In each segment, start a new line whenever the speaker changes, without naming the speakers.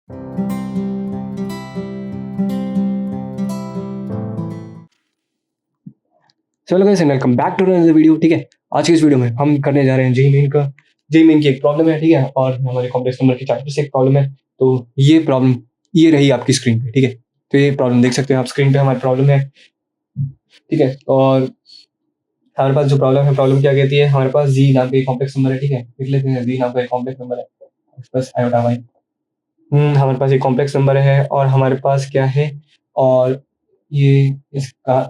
चलो guys welcome back to another video. ठीक है, आज की इस वीडियो में हम करने जा रहे हैं जेई मेन का। जेई मेन की एक प्रॉब्लम है, ठीक है, और हमारे कॉम्प्लेक्स नंबर के चैप्टर से एक प्रॉब्लम है। तो ये प्रॉब्लम ये रही आपकी स्क्रीन पे। ठीक है, तो ये प्रॉब्लम देख सकते हैं आप स्क्रीन पे, हमारी प्रॉब्लम है। ठीक है, और हमारे पास जो प्रॉब्लम है, प्रॉब्लम क्या कहती है, हमारे पास जी नाम का एक कॉम्प्लेक्स नंबर है। ठीक है, देख लेते हैं, जी नाम का एक कॉम्प्लेक्स नंबर है प्लस आयोटा वाई। हमारे पास एक कॉम्प्लेक्स नंबर है और हमारे पास क्या है, और ये इसका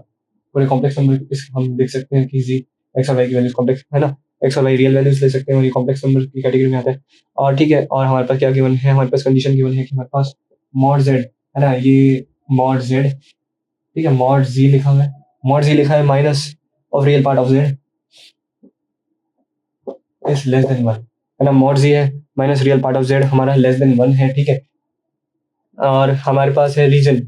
पूरे कॉम्प्लेक्स नंबर इस हम देख सकते हैं कि जी एक्स और वाई की वैल्यूज कॉम्प्लेक्स है ना, एक्स और वाई रियल वैल्यूज ले सकते हैं और ये कॉम्प्लेक्स नंबर की कैटेगरी में आता है। और ठीक है, और हमारे पास क्या गिवन है, हमारे पास कंडीशन गिवन है कि हमारे पास मॉड जेड है ना, ये मॉड जेड, ठीक है, मॉड जी लिखा हुआ है, मॉड जी लिखा है minus of real part of Z is less than one, है ना, मॉड जी है minus real part of Z हमारा लेस देन वन है। ठीक है, और हमारे पास है रीजन,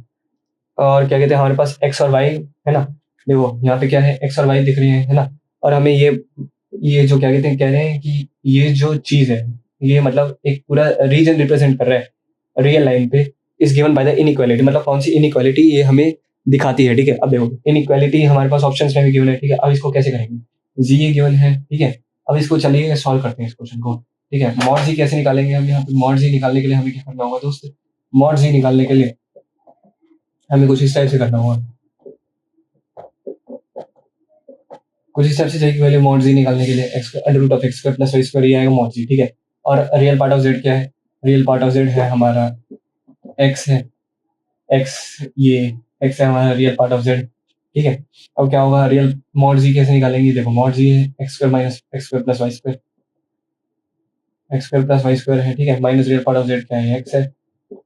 और क्या कहते हैं, हमारे पास एक्स और वाई है ना, देखो यहाँ पे क्या है, एक्स और वाई दिख रहे हैं, है ना, और हमें ये जो क्या कहते हैं, कह रहे हैं कि ये जो चीज है, ये मतलब एक पूरा रीजन रिप्रेजेंट कर रहा है रियल लाइन पे, is given by the inequality, मतलब कौन सी इनइक्वालिटी ये हमें दिखाती है। ठीक है, अब देखो इनइक्वालिटी हमारे पास ऑप्शंस में भी गिवन है। ठीक है, अब इसको कैसे करेंगे, जी ये गिवन है। ठीक है, अब इसको चलिए सॉल्व करते हैं इस क्वेश्चन को। ठीक है, मॉड जी कैसे निकालेंगे हम, यहाँ पे मॉड जी निकालने के लिए हमें क्या करना होगा दोस्त, मॉड जी निकालने के लिए हमें कुछ इस टाइप से करना होगा, कुछ इस टाइप से चाहिए वैल्यू मॉड जी निकालने के लिए x under root of x square plus y square, ये आएगा मॉड जी। ठीक है, और रियल पार्ट ऑफ जेड क्या है, रियल पार्ट ऑफ जेड है हमारा एक्स है, एक्स ये एक्स है हमारा रियल पार्ट ऑफ जेड। ठीक है, अब क्या होगा, रियल मॉड जी कैसे निकालेंगे, देखो मॉड जी है x square minus x square plus y square, x square plus y square है। ठीक है, minus real part of Z क्या है, एक्स है,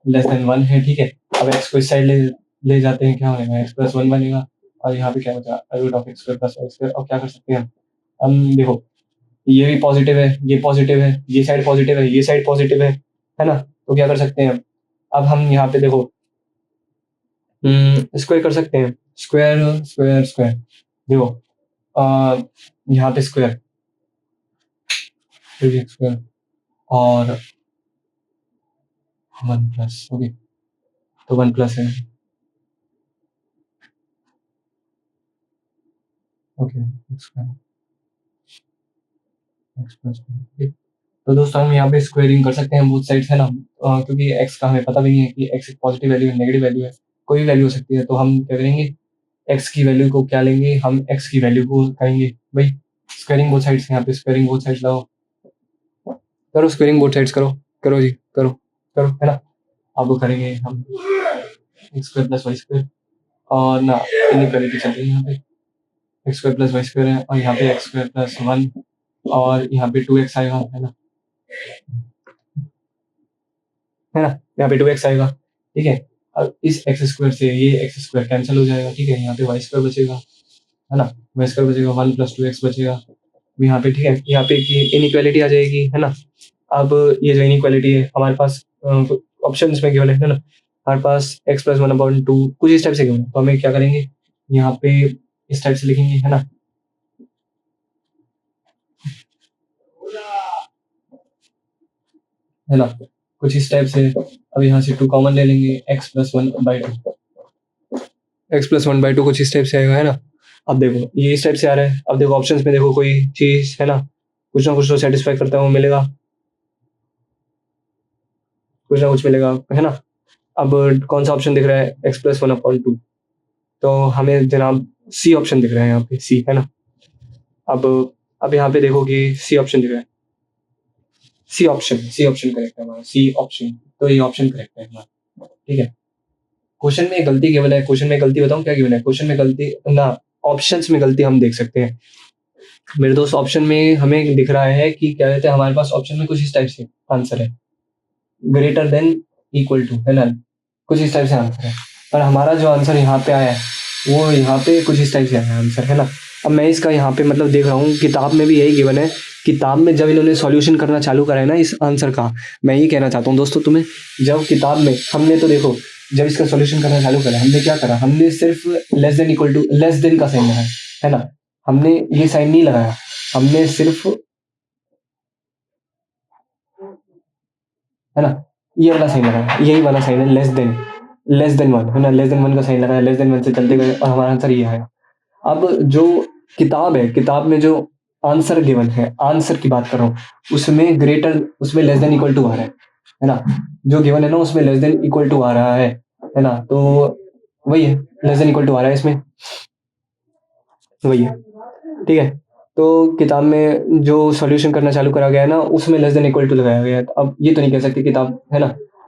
लेस देन वन है। ठीक है, अब एक्स को इस साइड ले जाते हैं, क्या हो जाएगा, एक्स प्लस वन बनेगा, और यहाँ पे क्या बचा, root of x square plus y square. और क्या कर सकते हैं हम देखो, ये भी पॉजिटिव है, ये पॉजिटिव है, ये साइड पॉजिटिव है, ये साइड पॉजिटिव है ना, तो क्या कर सकते हैं अब हम यहाँ पे देखो स्क्वायर कर सकते हैं, स्क्वायर स्क्वायर स्क्वायर, देखो यहाँ पे स्क्वायर, फिर भी स्क्वायर, और वन प्लस, ओके, तो वन प्लस है, ओके, स्क्वायर एक्स प्लस, तो दोस्तों हम यहाँ पे स्क्वेयरिंग कर सकते हैं बोथ साइड्स, है ना, क्योंकि एक्स का हमें पता भी नहीं है कि एक्स एक पॉजिटिव वैल्यू है नेगेटिव वैल्यू है, कोई भी वैल्यू हो सकती है, तो हम क्या करेंगे, एक्स की वैल्यू को क्या लेंगे, हम एक्स की वैल्यू को करेंगे भाई स्क्वेयरिंग बोथ साइड्स, यहाँ पे स्क्वेयरिंग बोथ साइड्स लाओ, करो स्क्वेयरिंग बोथ साइड्स, करो करो जी, करो करो, है ना, अब वो करेंगे हम x square plus y square, और ना इनइक्वालिटी चल रही है यहाँ पे, x square plus y square है, और यहाँ पे एक्स स्क्वायर प्लस वन, और यहाँ पे टू एक्स आएगा, है ना, यहाँ पे टू एक्स आएगा। ठीक है, अब इस एक्स स्क्वायर से ये एक्स स्क्वायर कैंसिल हो जाएगा। ठीक है, यहाँ पे वाई स्क्वायर बचेगा, है ना, वाई स्क्वायर बचेगा, वन प्लस टू एक्स बचेगा यहाँ पे। ठीक है, यहाँ पे इनइक्वालिटी आ जाएगी, है ना, अब ये जो इनइक्वालिटी है हमारे पास ऑप्शन में गिवन है ना, हमारे पास x plus one a point to कुछ इस टाइप से गिवन है, तो हमें क्या करेंगे, यहाँ पे इस टाइप से लिखेंगे, है ना, कुछ इस टाइप से। अब यहाँ से टू कॉमन ले लेंगे, x plus one by two, x plus one by two कुछ इस टाइप से आएगा, है ना। अब देखो ये इस टाइप से आ रहा है, अब देखो ऑप्शंस में देखो कोई चीज है ना कुछ तो सेटिस्फाई करता है वो मिलेगा, कुछ ना कुछ मिलेगा, है ना। अब कौन सा ऑप्शन दिख रहा है, x plus one upon two, तो हमें जनाब सी ऑप्शन दिख रहा है, यहाँ पे सी, है ना। अब अब यहाँ पे देखो कि सी ऑप्शन दिख रहा है, सी ऑप्शन करेक्ट है हमारा, सी ऑप्शन, तो ये ऑप्शन करेक्ट है हमारा। ठीक है, क्वेश्चन में गलती केवल है, क्वेश्चन में गलती बताऊं क्या गिवन है, क्वेश्चन में गलती ना, ऑप्शंस में गलती हम देख सकते हैं मेरे दोस्त। ऑप्शन में हमें दिख रहा है कि क्या कहते हैं, हमारे पास ऑप्शन में कुछ इस टाइप से आंसर है, ग्रेटर देन इक्वल टू, है ना, कुछ इस टाइप से आंसर है, पर हमारा जो आंसर यहाँ पे आया है वो यहाँ पे कुछ इस टाइप से आया है आंसर, है ना। अब मैं इसका यहाँ पे मतलब देख रहा हूँ, किताब में भी यही गिवन है, किताब में जब इन्होंने सॉल्यूशन करना चालू करा है ना इस आंसर का, मैं ये कहना चाहता हूँ दोस्तों तुम्हें, जब किताब में हमने तो देखो जब इसका सॉल्यूशन करना चालू करा हमने क्या करा, हमने सिर्फ less than equal to less than का साइन लगाया, है ना, हमने ये साइन नहीं लगाया, हमने सिर्फ, है ना, ये वाला साइन लगाया, यही वाला साइन है, लेस देन वन है ना, लेस देन वन का साइन लगाया, लेस देन वन से चलते गए और हमारा आंसर ये आया। अब जो किताब है, किताब में जो आंसर गिवन है, आंसर की बात कर रहा हूँ, उसमें ग्रेटर, उसमें लेस देन इक्वल टू आ रहा है ना, जो गिवन है ना उसमें लेस देन इक्वल टू आ रहा है ना, तो वही है, लेस देन इक्वल टू आ रहा है इसमें, वही है, ठीक है। तो किताब में जो सॉल्यूशन करना चालू करा गया है ना, उसमें लेस देन इक्वल टू लगाया गया है। तो अब ये तो नहीं कह सकते किताब, है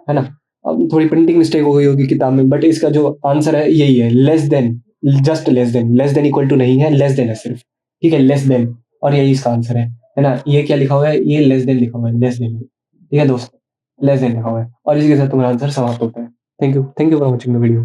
ना, अब थोड़ी प्रिंटिंग मिस्टेक हो गई होगी किताब में, बट इसका जो आंसर है यही है, less than, just less than equal to नहीं है, लेस देन है सिर्फ, ठीक है, लेस देन, और यही इसका आंसर है ना। ये क्या लिखा हुआ है, ये लेस देन लिखा हुआ है, लेस देन, ठीक है दोस्त, लेस देन लिखा हुआ है, और इसी के साथ तुम्हारा आंसर समाप्त होता है। Thank you for watching the video.